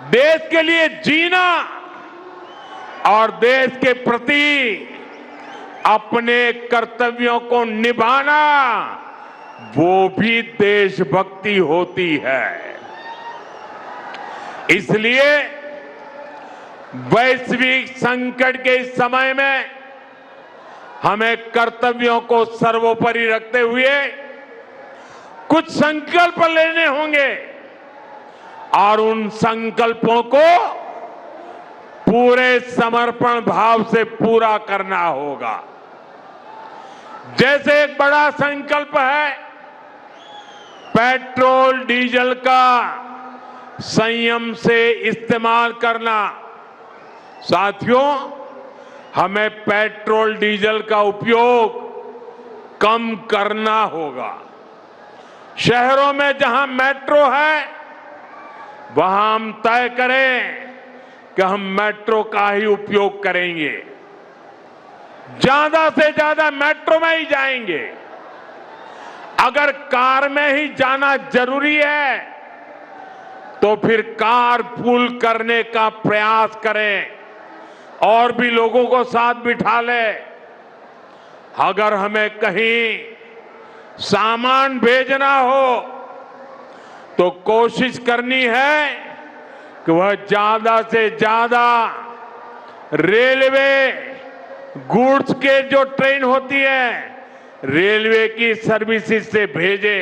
देश के लिए जीना और देश के प्रति अपने कर्तव्यों को निभाना, वो भी देशभक्ति होती है। इसलिए वैश्विक संकट के इस समय में हमें कर्तव्यों को सर्वोपरि रखते हुए कुछ संकल्प लेने होंगे और उन संकल्पों को पूरे समर्पण भाव से पूरा करना होगा। जैसे एक बड़ा संकल्प है पेट्रोल डीजल का संयम से इस्तेमाल करना। साथियों, हमें पेट्रोल डीजल का उपयोग कम करना होगा। शहरों में जहां मेट्रो है वहां हम तय करें कि हम मेट्रो का ही उपयोग करेंगे, ज्यादा से ज्यादा मेट्रो में ही जाएंगे। अगर कार में ही जाना जरूरी है तो फिर कार पूल करने का प्रयास करें और भी लोगों को साथ बिठा ले। अगर हमें कहीं सामान भेजना हो तो कोशिश करनी है कि वह ज्यादा से ज्यादा रेलवे गुड्स के जो ट्रेन होती है रेलवे की सर्विसेज से भेजे।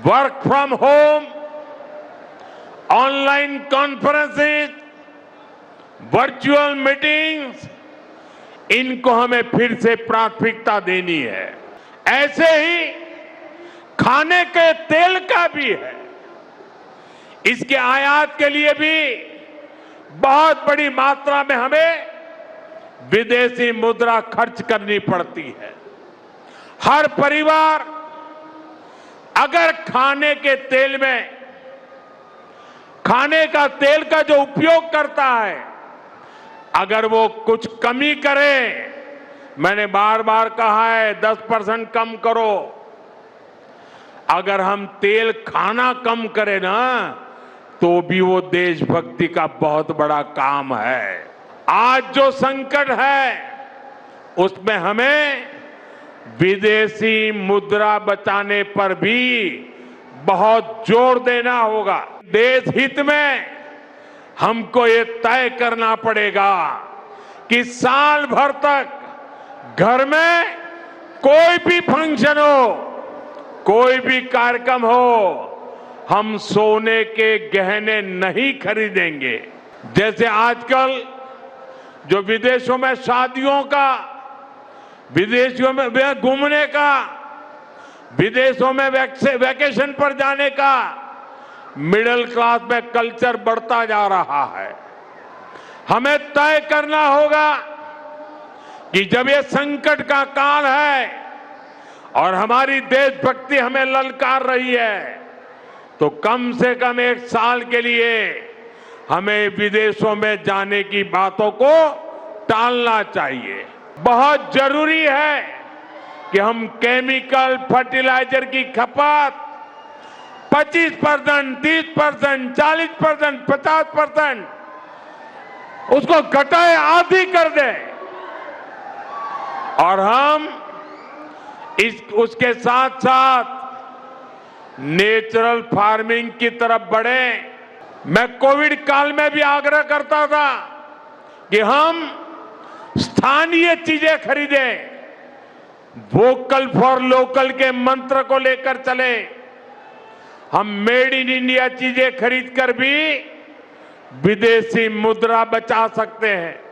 Work from home, online conferences, virtual meetings, इनको हमें फिर से प्राथमिकता देनी है। ऐसे ही खाने के तेल का भी है, इसके आयात के लिए भी बहुत बड़ी मात्रा में हमें विदेशी मुद्रा खर्च करनी पड़ती है। हर परिवार अगर खाने के तेल में खाने का तेल का जो उपयोग करता है अगर वो कुछ कमी करे, मैंने बार बार कहा है 10% कम करो। अगर हम तेल खाना कम करें ना तो भी वो देशभक्ति का बहुत बड़ा काम है। आज जो संकट है उसमें हमें विदेशी मुद्रा बचाने पर भी बहुत जोर देना होगा। देश हित में हमको ये तय करना पड़ेगा कि साल भर तक घर में कोई भी फंक्शन हो, कोई भी कार्यक्रम हो, हम सोने के गहने नहीं खरीदेंगे। जैसे आजकल जो विदेशों में शादियों का, विदेशों में घूमने का, विदेशों में वैकेशन पर जाने का मिडिल क्लास में कल्चर बढ़ता जा रहा है। हमें तय करना होगा कि जब ये संकट का काल है और हमारी देशभक्ति हमें ललकार रही है तो कम से कम एक साल के लिए हमें विदेशों में जाने की बातों को टालना चाहिए। बहुत जरूरी है कि हम केमिकल फर्टिलाइजर की खपत 25%, 30%, 40%, 50% उसको घटाए, आधी कर दें और हम उसके साथ साथ नेचुरल फार्मिंग की तरफ बढ़े। मैं कोविड काल में भी आग्रह करता था कि हम स्थानीय चीजें खरीदें, वोकल फॉर लोकल के मंत्र को लेकर चले। हम मेड इन इंडिया चीजें खरीदकर भी विदेशी मुद्रा बचा सकते हैं।